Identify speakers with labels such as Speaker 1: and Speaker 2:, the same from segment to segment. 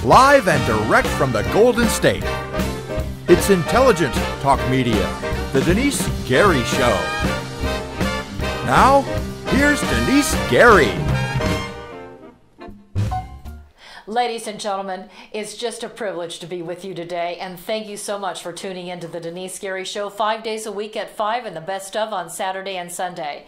Speaker 1: live and direct from the Golden State. It's intelligent talk media, The Denice Gary Show. Now, here's Denice Gary.
Speaker 2: Ladies and gentlemen, it's just a privilege to be with you today, and thank you so much for tuning into the Denice Gary Show 5 days a week at 5 and the best of on Saturday and Sunday.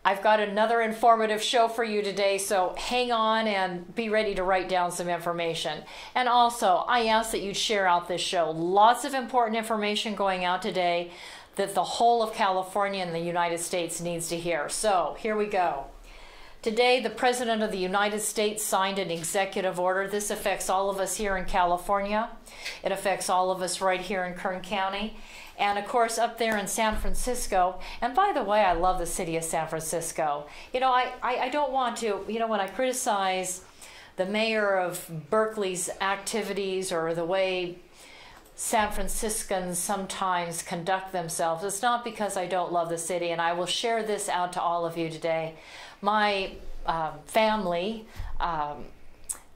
Speaker 2: I've got another informative show for you today, so hang on and be ready to write down some information. And also, I ask that you share out this show. Lots of important information going out today that the whole of California and the United States needs to hear. So, here we go. Today, the President of the United States signed an executive order. This affects all of us here in California. It affects all of us right here in Kern County. And of course, up there in San Francisco. And by the way, I love the city of San Francisco. You know, I don't want to, you know, when I criticize the mayor of Berkeley's activities or the way San Franciscans sometimes conduct themselves, it's not because I don't love the city, and I will share this out to all of you today. My family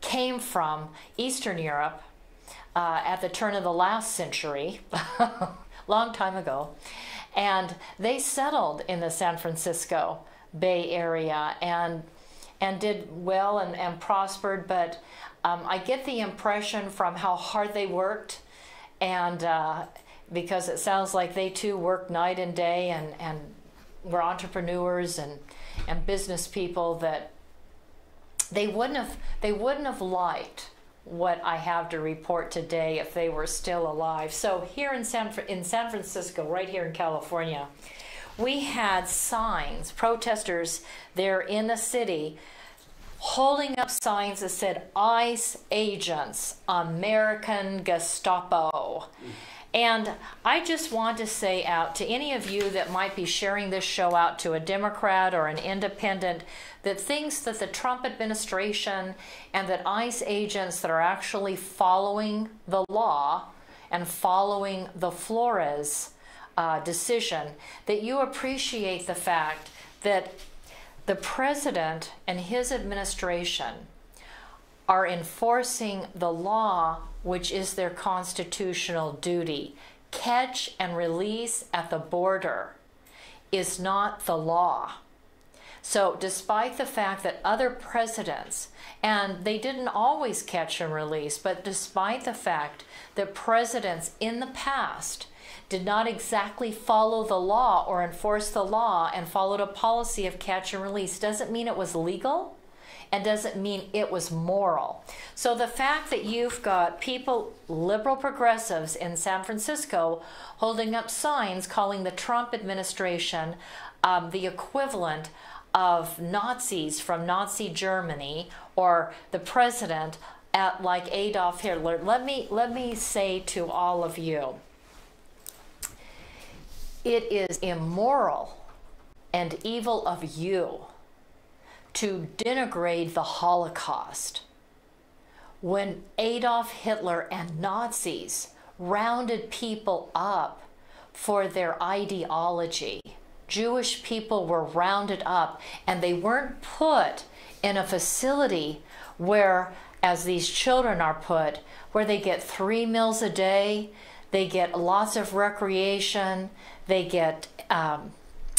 Speaker 2: came from Eastern Europe at the turn of the last century, long time ago, and they settled in the San Francisco Bay Area and did well and prospered, but I get the impression from how hard they worked, and because it sounds like they too worked night and day and were entrepreneurs and business people, that they wouldn't have liked what I have to report today if they were still alive. So here in San Francisco, right here in California, we had signs, protesters there in the city, holding up signs that said ICE agents, American Gestapo. And I just want to say out to any of you that might be sharing this show out to a Democrat or an independent that thinks that the Trump administration and that ICE agents that are actually following the law and following the Flores decision, that you appreciate the fact that the president and his administration are enforcing the law, which is their constitutional duty. Catch and release at the border is not the law. So despite the fact that other presidents, and they didn't always catch and release, but despite the fact that presidents in the past did not exactly follow the law or enforce the law and followed a policy of catch and release, doesn't mean it was legal and doesn't mean it was moral. So the fact that you've got people, liberal progressives in San Francisco, holding up signs calling the Trump administration the equivalent of Nazis from Nazi Germany, or the president like Adolf Hitler, let me say to all of you, it is immoral and evil of you to denigrate the Holocaust when Adolf Hitler and Nazis rounded people up for their ideology. Jewish people were rounded up, and they weren't put in a facility where, as these children are put, where they get 3 meals a day, they get lots of recreation, they get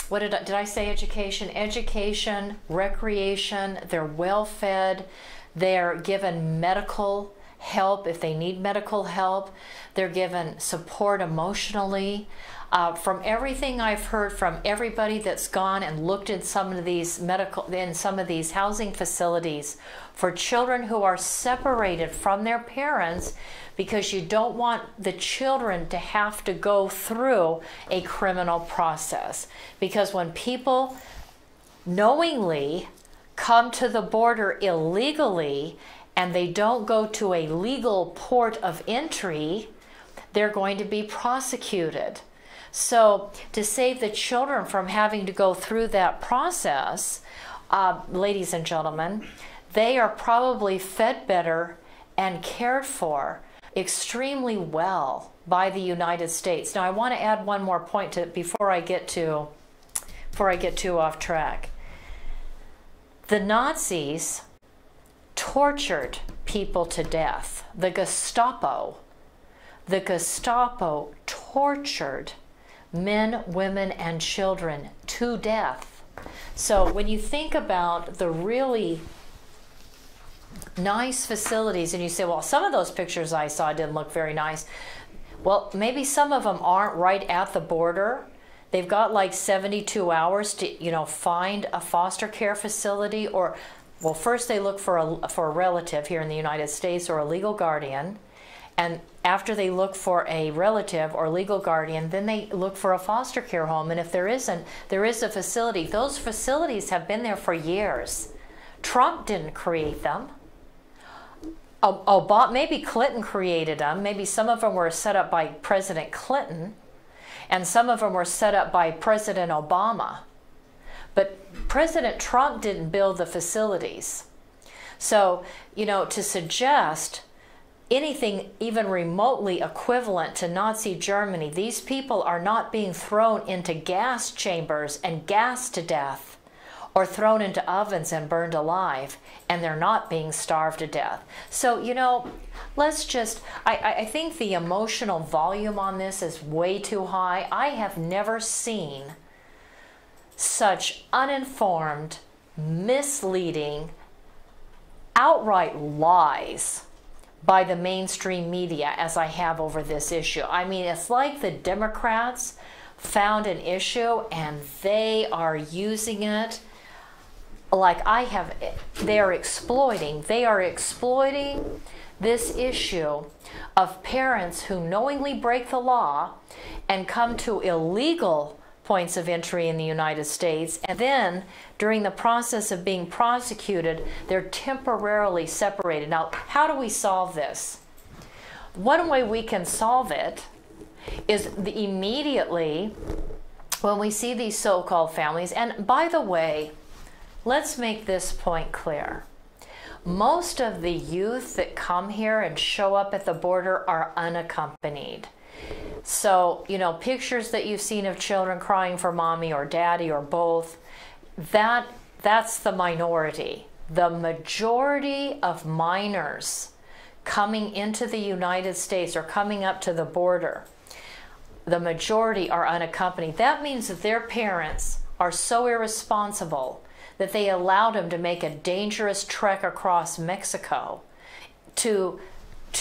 Speaker 2: what did I say? Education, recreation. They're well fed. They're given medical help if they need medical help. They're given support emotionally. From everything I've heard from everybody that's gone and looked at some of these housing facilities for children who are separated from their parents, because you don't want the children to have to go through a criminal process. Because when people knowingly come to the border illegally and they don't go to a legal port of entry, they're going to be prosecuted. So to save the children from having to go through that process, ladies and gentlemen, they are probably fed better and cared for extremely well by the United States. Now I want to add one more point to before I get too off track. The Nazis tortured people to death. The Gestapo tortured men, women, and children to death. So when you think about the really nice facilities, and you say, well, some of those pictures I saw didn't look very nice. Well, maybe some of them aren't right at the border. They've got like 72 hours to, you know, find a foster care facility, or, well, first they look for a relative here in the United States or a legal guardian. And after they look for a relative or legal guardian, then they look for a foster care home. And if there isn't, there is a facility. Those facilities have been there for years. Trump didn't create them. Obama, maybe Clinton created them. Maybe some of them were set up by President Clinton, and some of them were set up by President Obama. But President Trump didn't build the facilities. So, you know, to suggest anything even remotely equivalent to Nazi Germany, these people are not being thrown into gas chambers and gassed to death, or thrown into ovens and burned alive, and they're not being starved to death. So, you know, let's just, I think the emotional volume on this is way too high. I have never seen such uninformed, misleading, outright lies by the mainstream media as I have over this issue. I mean, it's like the Democrats found an issue and they are using it like they are exploiting this issue of parents who knowingly break the law and come to illegal points of entry in the United States, and then during the process of being prosecuted, they're temporarily separated. Now, how do we solve this? One way we can solve it is immediately when we see these so-called families, and by the way, let's make this point clear. Most of the youth that come here and show up at the border are unaccompanied. So, you know, pictures that you've seen of children crying for mommy or daddy or both, that's the minority. The majority of minors coming into the United States or coming up to the border, the majority are unaccompanied. That means that their parents are so irresponsible that they allowed them to make a dangerous trek across Mexico to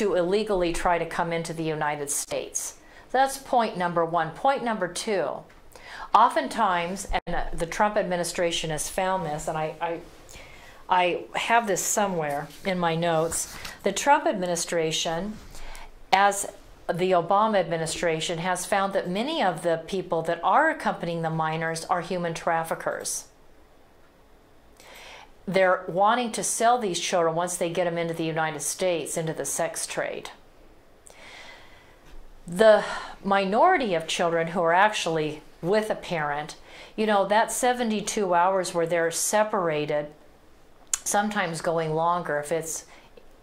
Speaker 2: illegally try to come into the United States. That's point number one. Point number two, oftentimes, and the Trump administration has found this, and I have this somewhere in my notes, the Trump administration, as the Obama administration, has found that many of the people that are accompanying the minors are human traffickers. They're wanting to sell these children once they get them into the United States, into the sex trade. The minority of children who are actually with a parent, you know, that 72 hours where they're separated, sometimes going longer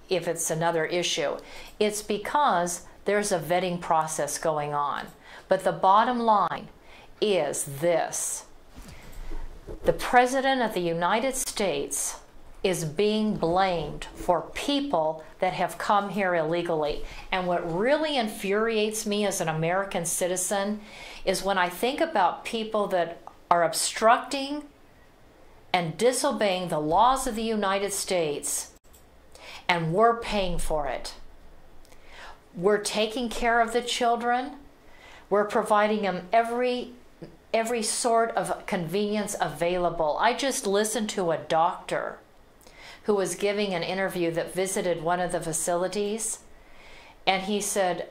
Speaker 2: if it's another issue, it's because there's a vetting process going on. But the bottom line is this. The President of the United States is being blamed for people that have come here illegally. And what really infuriates me as an American citizen is when I think about people that are obstructing and disobeying the laws of the United States, and we're paying for it. We're taking care of the children. We're providing them every sort of convenience available. I just listened to a doctor who was giving an interview that visited one of the facilities, and he said,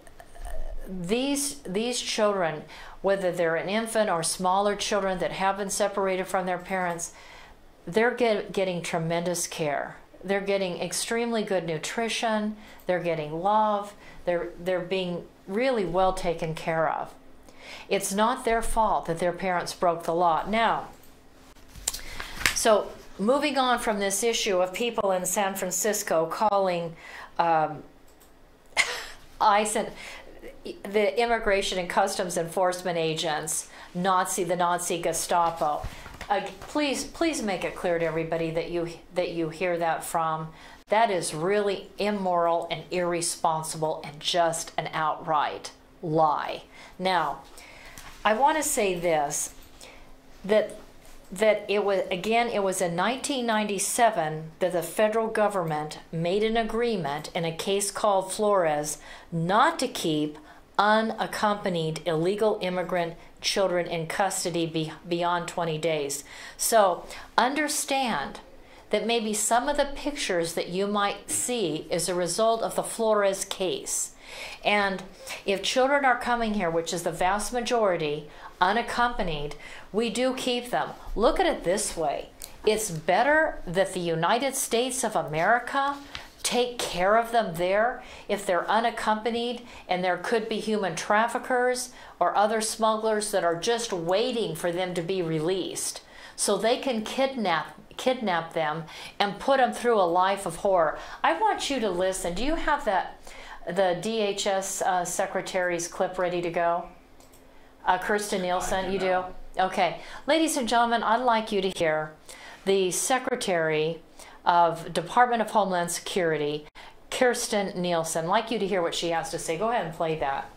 Speaker 2: these children, whether they're an infant or smaller children that have been separated from their parents, they're getting tremendous care. They're getting extremely good nutrition. They're getting love. They're being really well taken care of. It's not their fault that their parents broke the law. Now, so moving on from this issue of people in San Francisco calling ICE and the Immigration and Customs Enforcement agents the Nazi Gestapo. Please make it clear to everybody that you hear that from That is really immoral and irresponsible and just an outright lie. Now, I want to say this, that it was in 1997 that the federal government made an agreement in a case called Flores not to keep unaccompanied illegal immigrant children in custody beyond 20 days. So understand that maybe some of the pictures that you might see is a result of the Flores case. And if children are coming here, which is the vast majority, unaccompanied, we do keep them. Look at it this way. It's better that the United States of America take care of them there if they're unaccompanied, and there could be human traffickers or other smugglers that are just waiting for them to be released so they can kidnap them and put them through a life of horror. I want you to listen. Do you have the DHS secretary's clip ready to go? Kirsten Nielsen, you do? Okay. Ladies and gentlemen, I'd like you to hear the Secretary of Department of Homeland Security, Kirsten Nielsen. I'd like you to hear what she has to say. Go ahead and play that.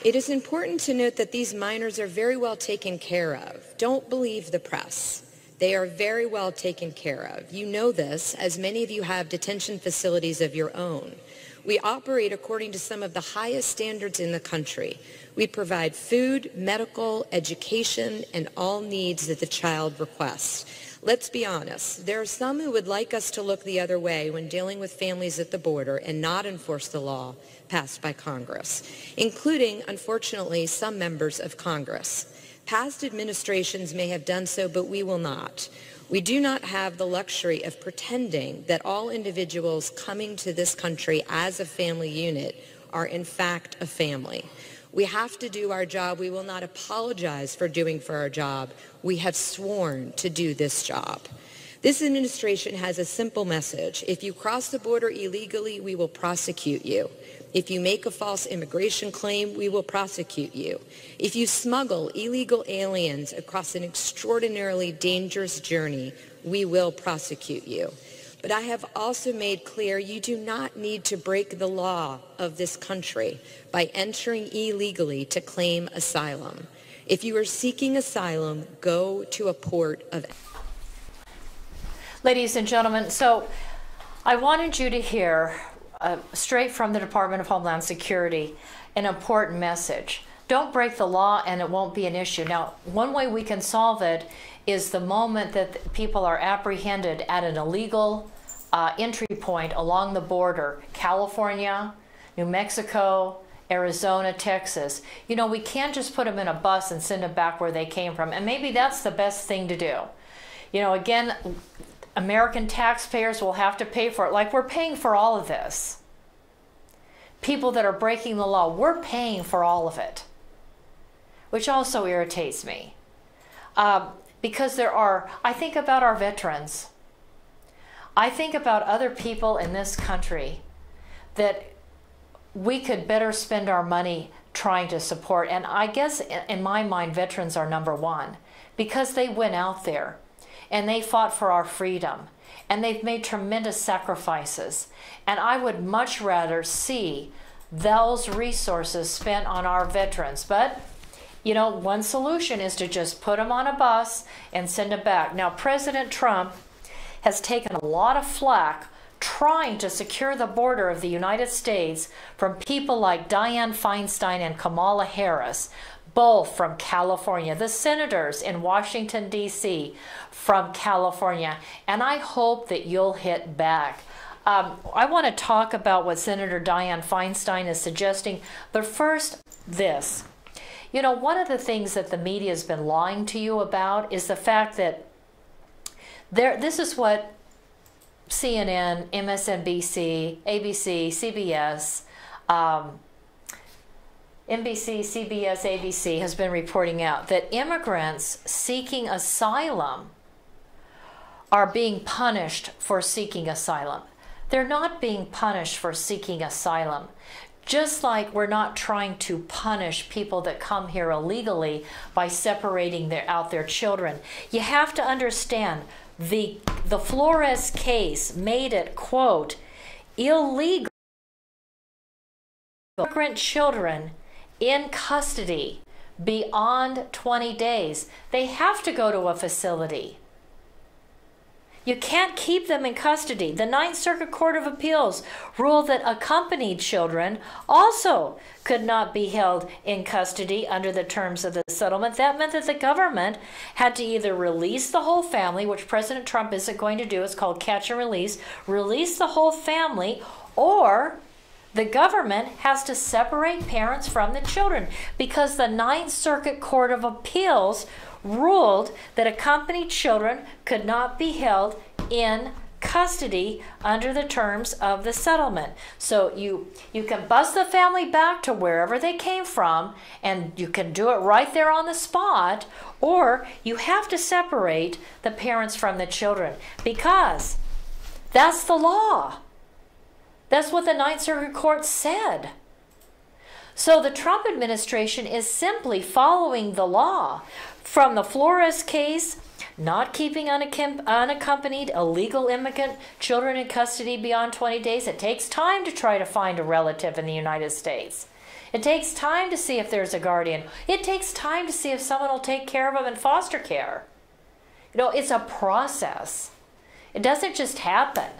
Speaker 3: It is important to note that these minors are very well taken care of. Don't believe the press. They are very well taken care of. You know this, as many of you have detention facilities of your own. We operate according to some of the highest standards in the country. We provide food, medical, education, and all needs that the child requests. Let's be honest, there are some who would like us to look the other way when dealing with families at the border and not enforce the law passed by Congress, including, unfortunately, some members of Congress. Past administrations may have done so, but we will not. We do not have the luxury of pretending that all individuals coming to this country as a family unit are in fact a family. We have to do our job. We will not apologize for doing our job. We have sworn to do this job. This administration has a simple message. If you cross the border illegally, we will prosecute you. If you make a false immigration claim, we will prosecute you. If you smuggle illegal aliens across an extraordinarily dangerous journey, we will prosecute you. But I have also made clear you do not need to break the law of this country by entering illegally to claim asylum. If you are seeking asylum, go to a port of...
Speaker 2: Ladies and gentlemen, so I wanted you to hear straight from the Department of Homeland Security an important message. Don't break the law and it won't be an issue. Now, one way we can solve it is the moment that people are apprehended at an illegal entry point along the border, California, New Mexico, Arizona, Texas. You know, we can't just put them in a bus and send them back where they came from. And maybe that's the best thing to do. You know, again, American taxpayers will have to pay for it, like we're paying for all of this. People that are breaking the law, we're paying for all of it, which also irritates me. Because I think about our veterans. I think about other people in this country that we could better spend our money trying to support. And I guess in my mind, veterans are number one because they went out there and they fought for our freedom and they've made tremendous sacrifices. And I would much rather see those resources spent on our veterans. But you know, one solution is to just put them on a bus and send them back. Now, President Trump has taken a lot of flack trying to secure the border of the United States from people like Dianne Feinstein and Kamala Harris, both from California, the senators in Washington, D.C. from California. And I hope that you'll hit back. I want to talk about what Senator Dianne Feinstein is suggesting, but first, this. You know, one of the things that the media has been lying to you about is the fact that this is what CNN, MSNBC, ABC, CBS, NBC, CBS, ABC has been reporting out that immigrants seeking asylum are being punished for seeking asylum. They're not being punished for seeking asylum. Just like we're not trying to punish people that come here illegally by separating out their children. You have to understand, the Flores case made it, quote, illegal immigrant children in custody beyond 20 days. They have to go to a facility. You can't keep them in custody. The Ninth Circuit Court of Appeals ruled that accompanied children also could not be held in custody under the terms of the settlement. That meant that the government had to either release the whole family, which President Trump isn't going to do, it's called catch and release the whole family, or the government has to separate parents from the children, because the Ninth Circuit Court of Appeals ruled that accompanied children could not be held in custody under the terms of the settlement. So you can bus the family back to wherever they came from, and you can do it right there on the spot, or you have to separate the parents from the children, because that's the law. That's what the Ninth Circuit Court said. So the Trump administration is simply following the law. From the Flores case, not keeping unaccompanied illegal immigrant children in custody beyond 20 days. It takes time to try to find a relative in the United States. It takes time to see if there's a guardian. It takes time to see if someone will take care of them in foster care. You know, it's a process. It doesn't just happen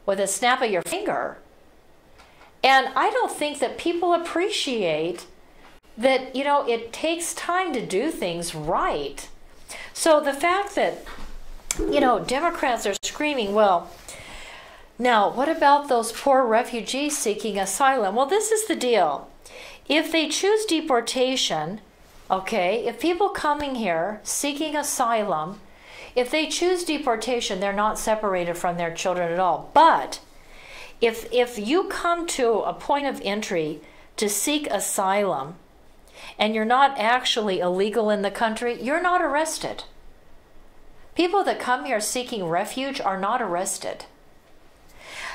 Speaker 2: with a snap of your finger. And I don't think that people appreciate that, you know, it takes time to do things right. So the fact that, you know, Democrats are screaming, well, now what about those poor refugees seeking asylum? Well, this is the deal. If they choose deportation, okay, if people coming here seeking asylum, if they choose deportation, they're not separated from their children at all. But if you come to a point of entry to seek asylum and you're not actually illegal in the country, you're not arrested. People that come here seeking refuge are not arrested.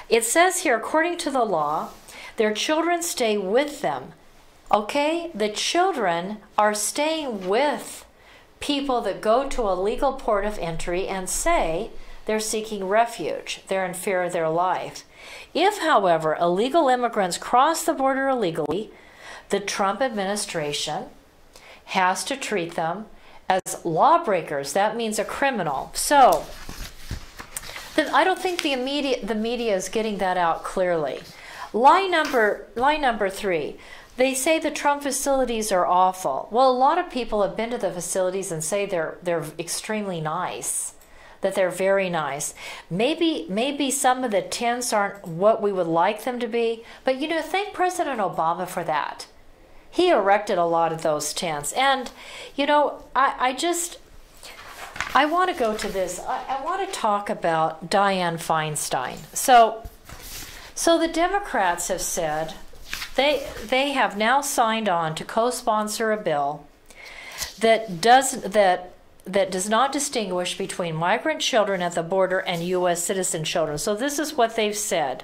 Speaker 2: It says here, according to the law, their children stay with them. Okay? The children are staying with people that go to a legal port of entry and say they're seeking refuge. They're in fear of their life. If, however, illegal immigrants cross the border illegally, the Trump administration has to treat them as lawbreakers. That means a criminal. So, I don't think the media is getting that out clearly. Lie number 3. They say the Trump facilities are awful. Well, a lot of people have been to the facilities and say they're extremely nice, that they're very nice. Maybe some of the tents aren't what we would like them to be, but you know, thank President Obama for that. He erected a lot of those tents. And, you know, I want to go to this. I want to talk about Dianne Feinstein. So the Democrats have said they have now signed on to co-sponsor a bill that does not distinguish between migrant children at the border and U.S. citizen children. So this is what they've said.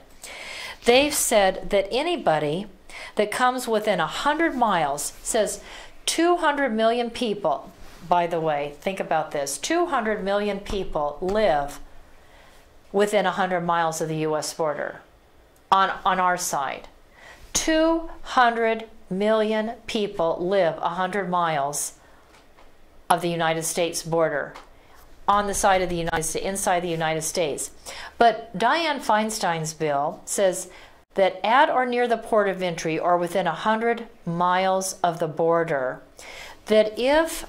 Speaker 2: They've said that anybody that comes within 100 miles, says 200 million people, by the way, think about this, 200 million people live within 100 miles of the U.S. border on our side. 200 million people live 100 miles of the United States border on the side of the United States, inside the United States. But Dianne Feinstein's bill says that at or near the port of entry or within 100 miles of the border, that if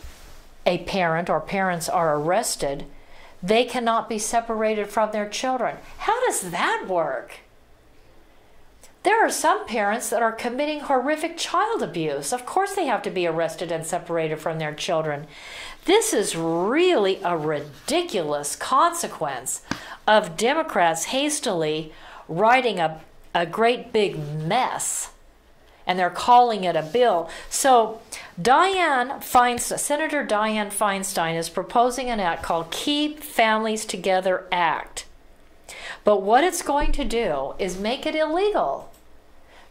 Speaker 2: a parent or parents are arrested, they cannot be separated from their children. How does that work? There are some parents that are committing horrific child abuse. Of course they have to be arrested and separated from their children. This is really a ridiculous consequence of Democrats hastily writing a great big mess, and they're calling it a bill. So Senator Dianne Feinstein is proposing an act called Keep Families Together Act. But what it's going to do is make it illegal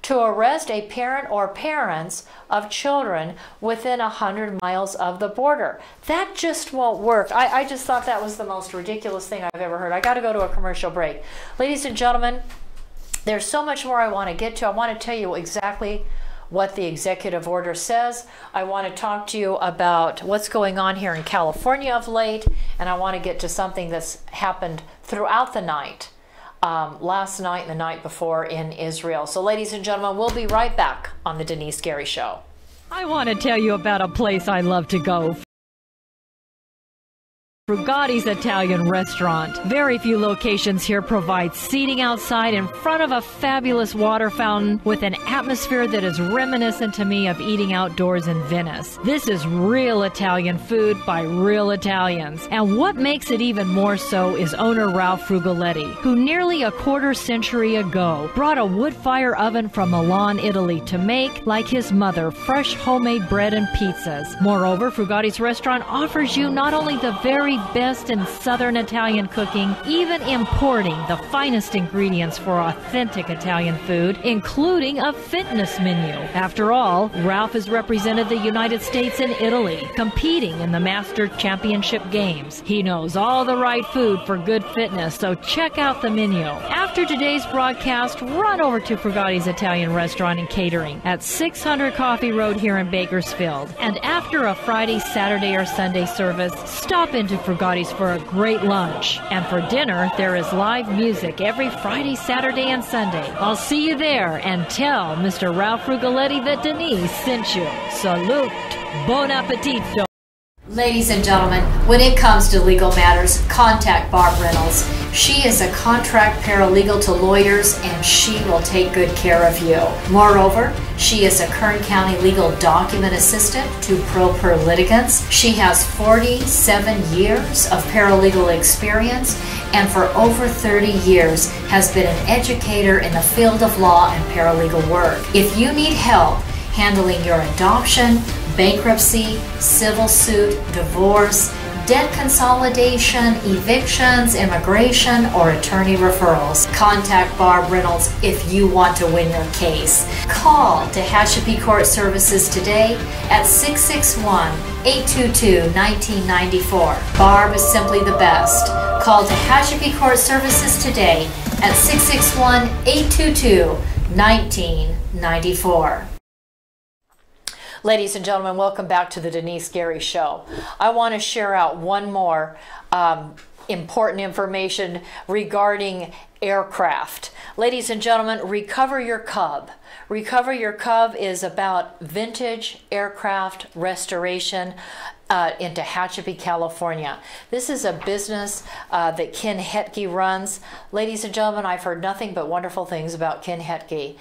Speaker 2: to arrest a parent or parents of children within 100 miles of the border. That just won't work. I just thought that was the most ridiculous thing I've ever heard. I got to go to a commercial break. Ladies and gentlemen, there's so much more I want to get to. I want to tell you exactly what the executive order says. I want to talk to you about what's going on here in California of late, and I want to get to something that's happened throughout the night, last night and the night before in Israel. So ladies and gentlemen, we'll be right back on the Denice Gary Show.
Speaker 4: I want to tell you about a place I love to go. Frugatti's Italian Restaurant. Very few locations here provide seating outside in front of a fabulous water fountain with an atmosphere that is reminiscent to me of eating outdoors in Venice. This is real Italian food by real Italians. And what makes it even more so is owner Ralph Frugaletti, who nearly a quarter century ago brought a wood fire oven from Milan, Italy to make, like his mother, fresh homemade bread and pizzas. Moreover, Frugatti's Restaurant offers you not only the very best in Southern Italian cooking, even importing the finest ingredients for authentic Italian food, including a fitness menu. After all, Ralph has represented the United States and Italy, competing in the Master Championship Games. He knows all the right food for good fitness, so check out the menu. After today's broadcast, run over to Frugatti's Italian Restaurant and Catering at 600 Coffee Road here in Bakersfield. And after a Friday, Saturday, or Sunday service, stop into Frugatti's for a great lunch. And for dinner, there is live music every Friday, Saturday, and Sunday. I'll see you there, and tell Mr. Ralph Frugaletti that Denice sent you. Salute. Bon appetito.
Speaker 2: Ladies and gentlemen, when it comes to legal matters, contact Barb Reynolds. She is a contract paralegal to lawyers, and she will take good care of you. Moreover, she is a Kern County legal document assistant to pro per litigants. She has 47 years of paralegal experience, and for over 30 years has been an educator in the field of law and paralegal work. If you need help handling your adoption, bankruptcy, civil suit, divorce, debt consolidation, evictions, immigration, or attorney referrals, contact Barb Reynolds if you want to win your case. Call Tehachapi Court Services today at 661-822-1994. Barb is simply the best. Call Tehachapi Court Services today at 661-822-1994. Ladies and gentlemen, welcome back to the Denice Gary Show. I want to share out one more important information regarding aircraft. Ladies and gentlemen, Recover Your Cub. Recover Your Cub is about vintage aircraft restoration in Tehachapi, California. This is a business that Ken Hetke runs. Ladies and gentlemen, I've heard nothing but wonderful things about Ken Hetke.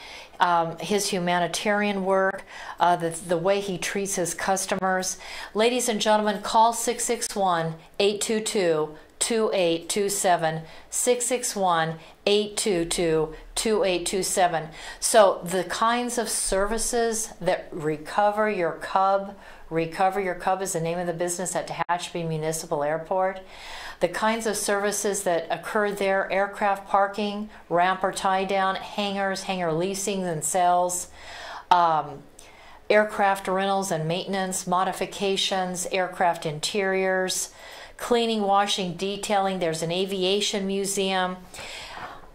Speaker 2: His humanitarian work, the way he treats his customers. Ladies and gentlemen, call 661-822-2827, 661-822-2827. So the kinds of services that Recover Your Cub is the name of the business at Tehachapi Municipal Airport. The kinds of services that occur there: aircraft parking, ramp or tie down, hangars, hangar leasing and sales, aircraft rentals and maintenance, modifications, aircraft interiors, cleaning, washing, detailing. There's an aviation museum.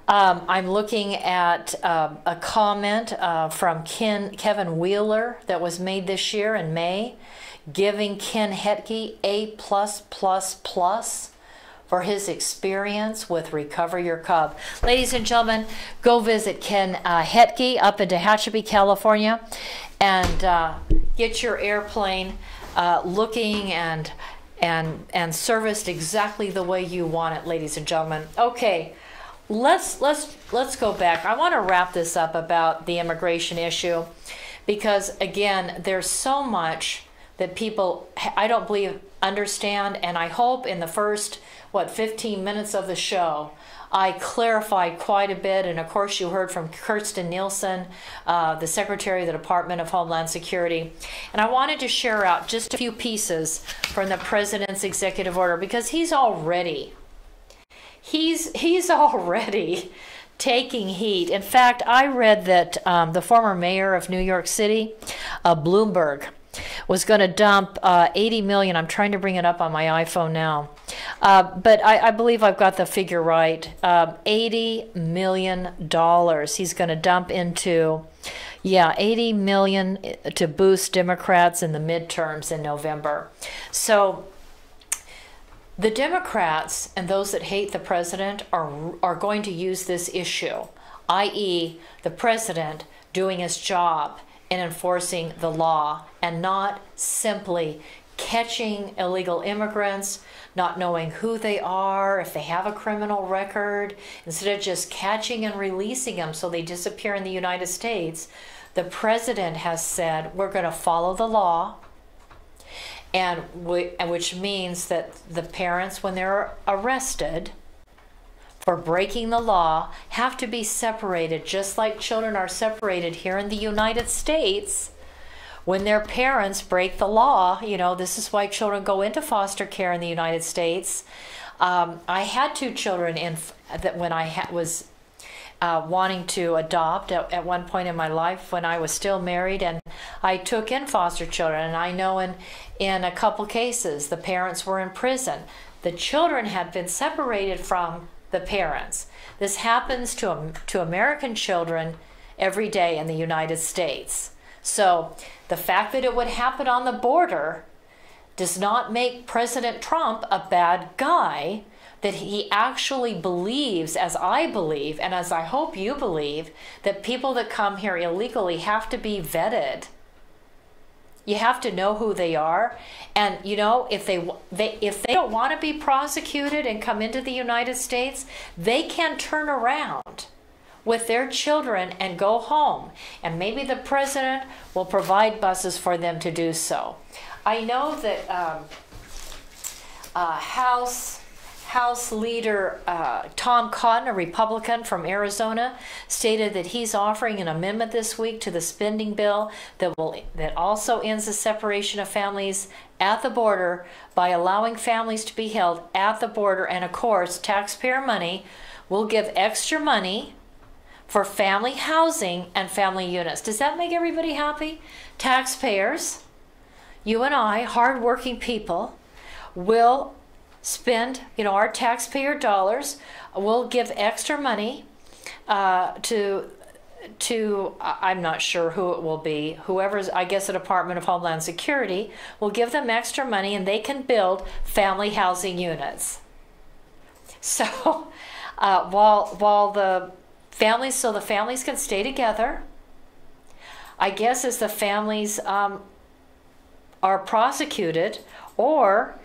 Speaker 2: I'm looking at a comment from Kevin Wheeler that was made this year in May, giving Ken Hetke A+++ for his experience with Recover Your Cub. Ladies and gentlemen, go visit Ken Hetke up in Tehachapi, California, and get your airplane looking and serviced exactly the way you want it, ladies and gentlemen. Okay. Let's go back. I want to wrap this up about the immigration issue, because again, there's so much that people, I don't believe, understand, and I hope in the first 15 minutes of the show I clarified quite a bit. And of course you heard from Kirsten Nielsen, the Secretary of the Department of Homeland Security, and I wanted to share out just a few pieces from the President's executive order, because he's already taking heat. In fact, I read that the former mayor of New York City, Bloomberg, was going to dump 80 million. I'm trying to bring it up on my iPhone now. But I believe I've got the figure right. $80 million he's going to dump into, 80 million to boost Democrats in the midterms in November. So the Democrats and those that hate the president are going to use this issue, i.e. the president doing his job in enforcing the law and not simply catching illegal immigrants, not knowing who they are, if they have a criminal record, instead of just catching and releasing them so they disappear in the United States. The president has said, we're going to follow the law, and which means that the parents, when they're arrested for breaking the law, have to be separated, just like children are separated here in the United States. When their parents break the law, this is why children go into foster care in the United States. I had 2 children when I was wanting to adopt at one point in my life when I was still married, and I took in foster children. And I know in a couple cases the parents were in prison. The children had been separated from the parents. This happens to American children every day in the United States. So the fact that it would happen on the border does not make President Trump a bad guy, that he actually believes, as I believe, and as I hope you believe, that people that come here illegally have to be vetted. You have to know who they are, and if they don't want to be prosecuted and come into the United States, they can turn around with their children and go home, and maybe the president will provide buses for them to do so. I know that House Leader Tom Cotton, a Republican from Arizona, stated that he's offering an amendment this week to the spending bill that also ends the separation of families at the border by allowing families to be held at the border. And of course, taxpayer money will give extra money for family housing and family units. Does that make everybody happy? Taxpayers, you and I, hardworking people, will spend, our taxpayer dollars, will give extra money to I'm not sure who it will be, whoever's, I guess the Department of Homeland Security will give them extra money, and they can build family housing units. So while the families can stay together, I guess as the families are prosecuted, or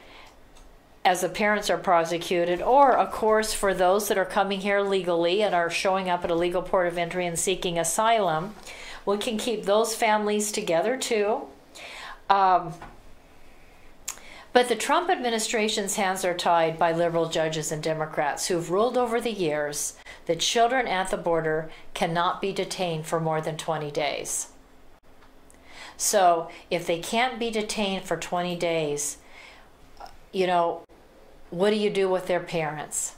Speaker 2: as the parents are prosecuted, or of course for those that are coming here legally and are showing up at a legal port of entry and seeking asylum, we can keep those families together too. But the Trump administration's hands are tied by liberal judges and Democrats who've ruled over the years that children at the border cannot be detained for more than 20 days. So if they can't be detained for 20 days, what do you do with their parents?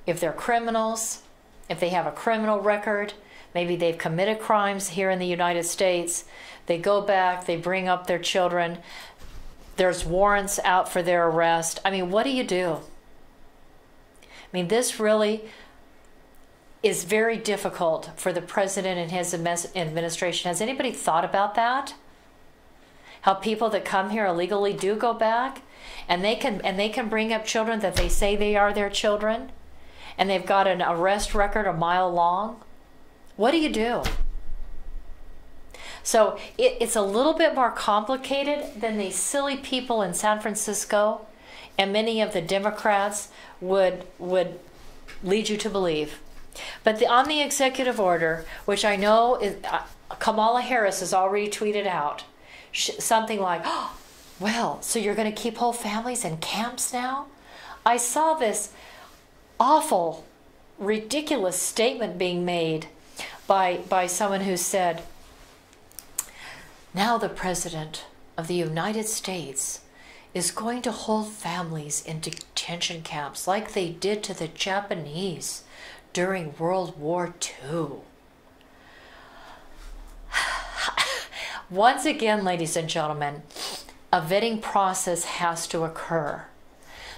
Speaker 2: If they're criminals, if they have a criminal record, maybe they've committed crimes here in the United States, they go back, they bring up their children, there's warrants out for their arrest. What do you do? This really is very difficult for the president and his administration. Has anybody thought about that? How people that come here illegally do go back, and they can bring up children that they say they are their children, and they've got an arrest record a mile long. What do you do? So it's a little bit more complicated than these silly people in San Francisco and many of the Democrats would lead you to believe. But on the executive order, which I know is, Kamala Harris has already tweeted out, something like, oh, well, so you're going to keep whole families in camps now? I saw this awful, ridiculous statement being made by someone who said, now the President of the United States is going to hold families in detention camps like they did to the Japanese during World War II. Once again, ladies and gentlemen, a vetting process has to occur.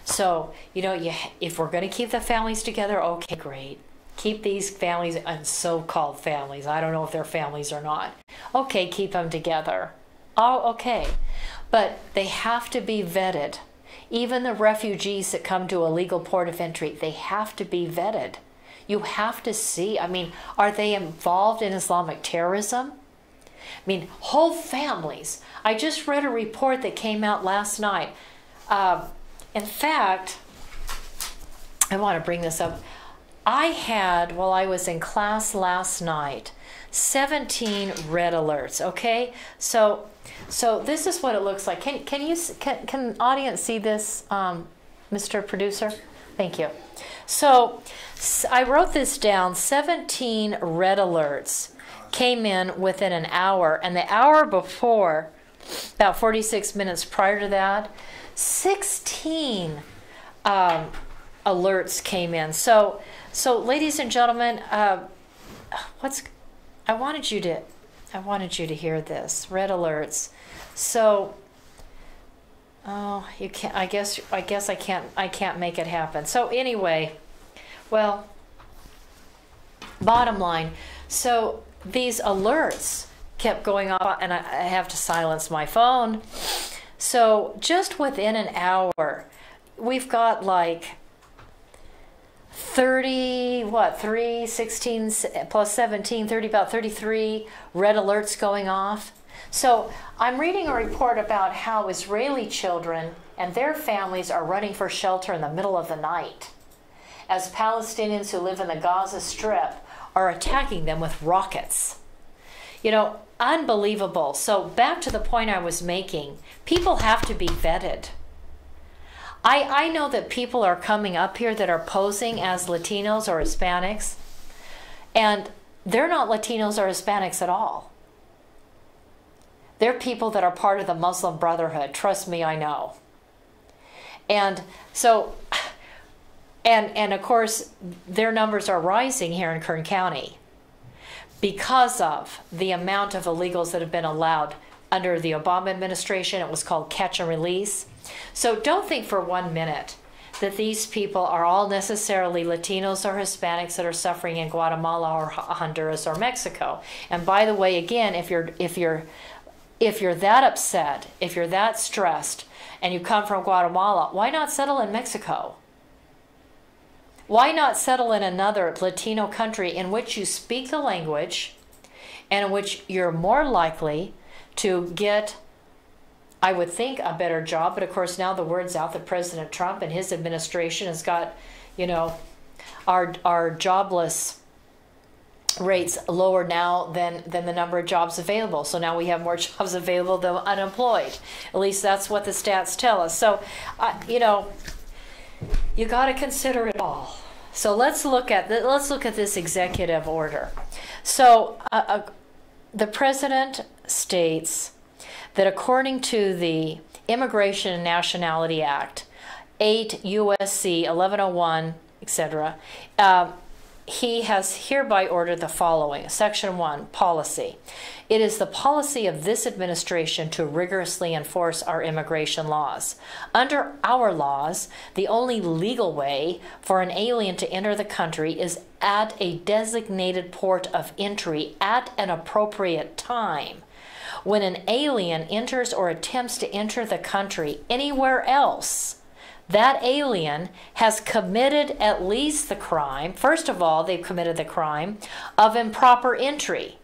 Speaker 2: So, you know, if we're going to keep the families together, okay, great. Keep these families, and so-called families, I don't know if they're families or not. Okay, keep them together. Oh, okay. But they have to be vetted. Even the refugees that come to a legal port of entry, they have to be vetted. You have to see, I mean, are they involved in Islamic terrorism? I mean, whole families. I just read a report that came out last night. In fact, I want to bring this up. I had, while I was in class last night, 17 red alerts, okay? So this is what it looks like. Can audience see this, Mr. Producer? Thank you. So I wrote this down. 17 red alerts came in within an hour, and the hour before, about 46 minutes prior to that, 16 alerts came in. So ladies and gentlemen, I wanted you to hear this. Red alerts. So, oh, you can't. I guess I can't make it happen. So anyway, well, bottom line. So these alerts kept going off, and I have to silence my phone. So just within an hour, we've got like 16 plus 17, 30, about 33 red alerts going off. So I'm reading a report about how Israeli children and their families are running for shelter in the middle of the night, as Palestinians who live in the Gaza Strip are attacking them with rockets. You know, unbelievable. So back to the point I was making, people have to be vetted. I know that people are coming up here that are posing as Latinos or Hispanics, and they're not Latinos or Hispanics at all. They're people that are part of the Muslim Brotherhood. Trust me, I know. And so, and of course, their numbers are rising here in Kern County because of the amount of illegals that have been allowed under the Obama administration. It was called catch and release. So don't think for 1 minute that these people are all necessarily Latinos or Hispanics that are suffering in Guatemala or Honduras or Mexico. And by the way, again, if you're that upset, if you're that stressed, and you come from Guatemala, why not settle in Mexico? Why not settle in another Latino country in which you speak the language and in which you're more likely to get, I would think, a better job? But of course, now the word's out that President Trump and his administration has got, you know, our jobless rates lower now than the number of jobs available. So now we have more jobs available than unemployed. At least that's what the stats tell us. So, you know, you got to consider it all. So let's look at this executive order. So the president states that according to the Immigration and Nationality Act, 8 U.S.C. 1101, etc., he has hereby ordered the following. Section 1, policy. It is the policy of this administration to rigorously enforce our immigration laws. Under our laws, the only legal way for an alien to enter the country is at a designated port of entry at an appropriate time. When an alien enters or attempts to enter the country anywhere else, that alien has committed at least the crime. First of all, they've committed the crime of improper entry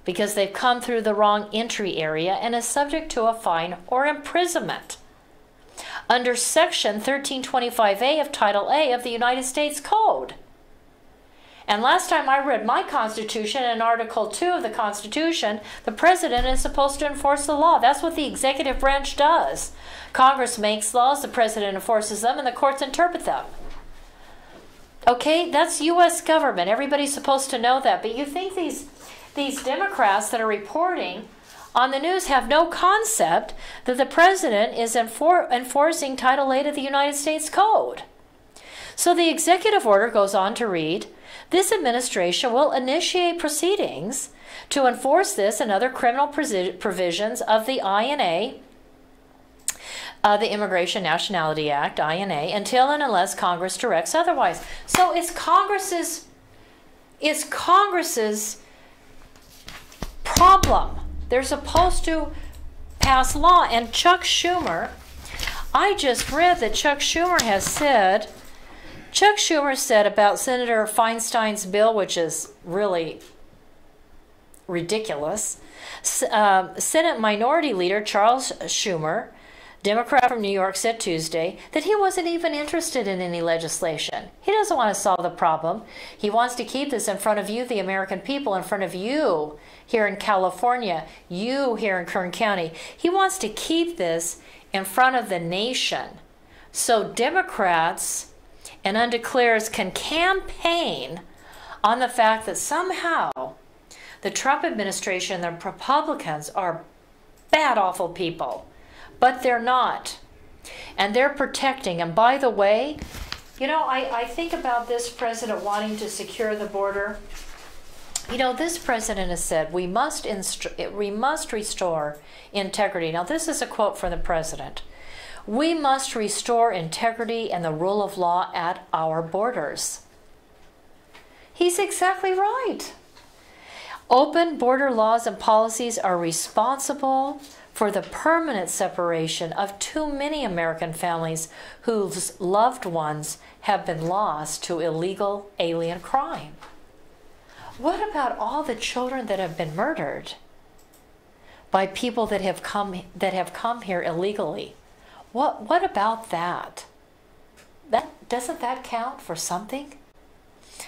Speaker 2: because they've come through the wrong entry area and is subject to a fine or imprisonment under Section 1325A of Title A of the United States Code. And last time I read my Constitution, in Article 2 of the Constitution, the President is supposed to enforce the law. That's what the executive branch does. Congress makes laws, the President enforces them, and the courts interpret them. Okay, that's U.S. government. Everybody's supposed to know that. But you think these Democrats that are reporting on the news have no concept that the President is enforcing Title 8 of the United States Code. So the executive order goes on to read this administration will initiate proceedings to enforce this and other criminal provisions of the INA, the Immigration Nationality Act, INA, until and unless Congress directs otherwise. So it's Congress's problem. They're supposed to pass law. And Chuck Schumer, I just read that Chuck Schumer said about Senator Feinstein's bill, which is really ridiculous. Senate Minority Leader Charles Schumer, Democrat from New York, said Tuesday that he wasn't even interested in any legislation. He doesn't want to solve the problem. He wants to keep this in front of you, the American people, in front of you here in California, you here in Kern County. He wants to keep this in front of the nation so Democrats and undeclares can campaign on the fact that somehow the Trump administration and the Republicans are bad, awful people. But they're not. And they're protecting. And by the way, you know, I think about this president wanting to secure the border. You know, this president has said we must restore integrity. Now, this is a quote from the president. We must restore integrity and the rule of law at our borders. He's exactly right. Open border laws and policies are responsible for the permanent separation of too many American families whose loved ones have been lost to illegal alien crime. What about all the children that have been murdered by people that have come here illegally? What about that? Doesn't that count for something?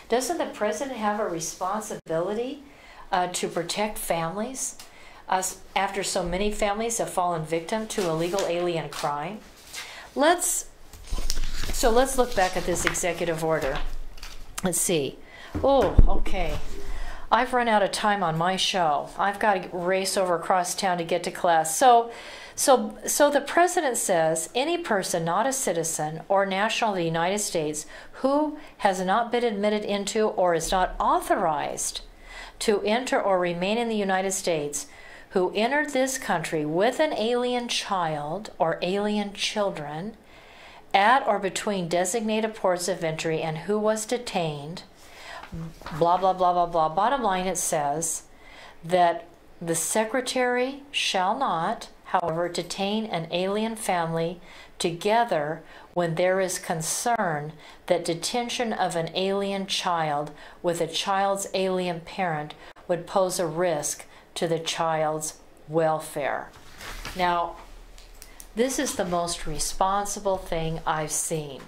Speaker 2: Doesn't the president have a responsibility to protect families after so many families have fallen victim to illegal alien crime? Let's look back at this executive order. Let's see. Oh, okay. I've run out of time on my show. I've got to race over across town to get to class. So the president says any person not a citizen or national of the United States who has not been admitted into or is not authorized to enter or remain in the United States, who entered this country with an alien child or alien children at or between designated ports of entry and who was detained, blah, blah, blah, blah, blah. Bottom line, it says that the secretary shall not, however, detain an alien family together when there is concern that detention of an alien child with a child's alien parent would pose a risk to the child's welfare. Now, this is the most responsible thing I've seen.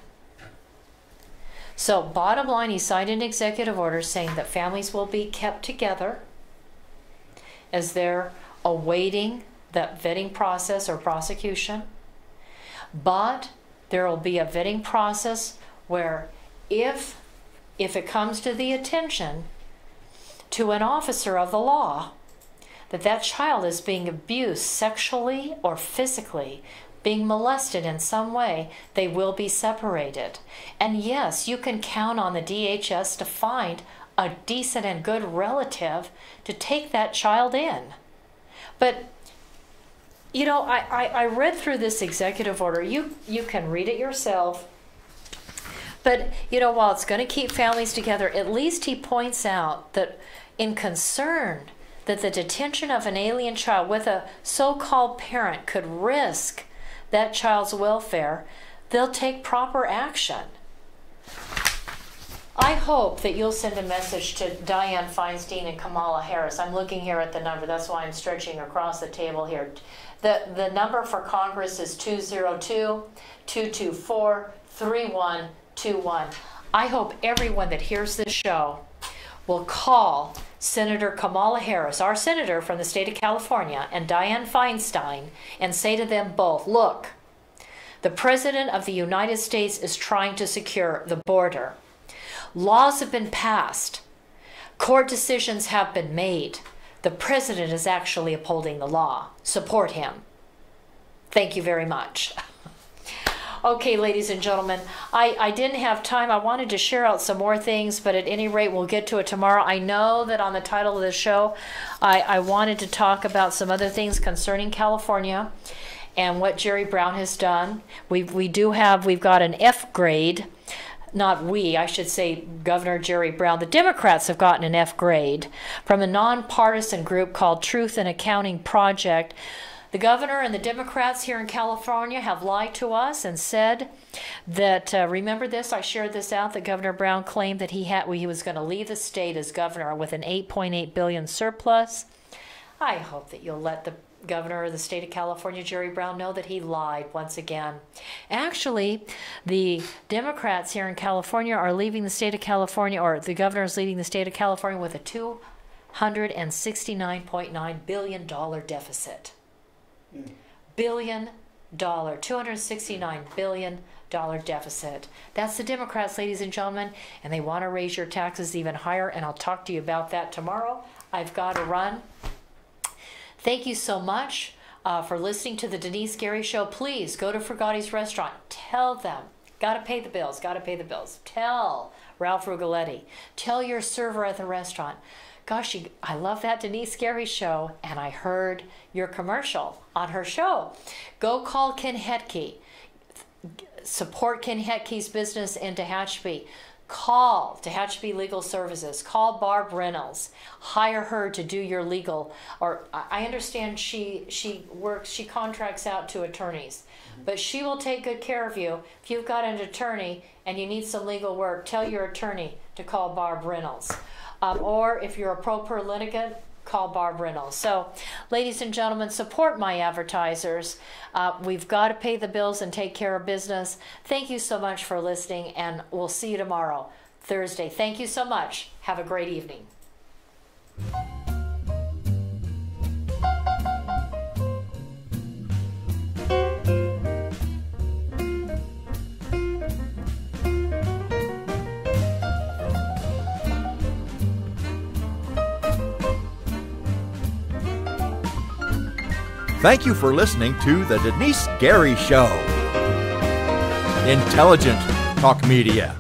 Speaker 2: So, bottom line, he signed an executive order saying that families will be kept together as they're awaiting that vetting process or prosecution. But there will be a vetting process where if it comes to the attention to an officer of the law that child is being abused sexually or physically, being molested in some way, they will be separated. And yes, you can count on the DHS to find a decent and good relative to take that child in. But you know, I read through this executive order. You can read it yourself. But, you know, while it's going to keep families together, at least he points out that in concern that the detention of an alien child with a so-called parent could risk that child's welfare, they'll take proper action. I hope that you'll send a message to Dianne Feinstein and Kamala Harris. I'm looking here at the number. That's why I'm stretching across the table here. The number for Congress is 202-224-3121. I hope everyone that hears this show will call Senator Kamala Harris, our senator from the state of California, and Dianne Feinstein, and say to them both, look, the President of the United States is trying to secure the border. Laws have been passed. Court decisions have been made. The President is actually upholding the law. Support him. Thank you very much. Okay, ladies and gentlemen, I didn't have time. I wanted to share out some more things, but at any rate, we'll get to it tomorrow. I know that on the title of the show, I wanted to talk about some other things concerning California and what Jerry Brown has done. We've got an F grade. Not we, I should say Governor Jerry Brown. The Democrats have gotten an F grade from a nonpartisan group called Truth in Accounting Project. The governor and the Democrats here in California have lied to us and said that, remember this, I shared this out, that Governor Brown claimed that he was going to leave the state as governor with an $8.8 billion surplus. I hope that you'll let the governor of the state of California, Jerry Brown, know that he lied once again. Actually, the Democrats here in California are leaving the state of California, or the governor is leaving the state of California with a $269.9 billion deficit. $269 billion deficit. That's the Democrats, ladies and gentlemen, and they want to raise your taxes even higher, and I'll talk to you about that tomorrow. I've got to run. Thank you so much for listening to the Denice Gary Show. Please go to Frugati's Restaurant. Tell them, gotta pay the bills, gotta pay the bills. Tell Ralph Rugaletti. Tell your server at the restaurant, gosh, I love that Denice Gary Show, and I heard your commercial on her show. Go call Ken Hetke. Support Ken Hetke's business in Tehachapi. Call Tehachapi Legal Services. Call Barb Reynolds. Hire her to do your legal. Or I understand she contracts out to attorneys, but she will take good care of you. If you've got an attorney and you need some legal work, tell your attorney to call Barb Reynolds. Or if you're a pro per litigant, call Barb Reynolds. So, ladies and gentlemen, support my advertisers. We've got to pay the bills and take care of business. Thank you so much for listening, and we'll see you tomorrow, Thursday. Thank you so much. Have a great evening.
Speaker 1: Thank you for listening to the Denice Gary Show. Intelligent talk media.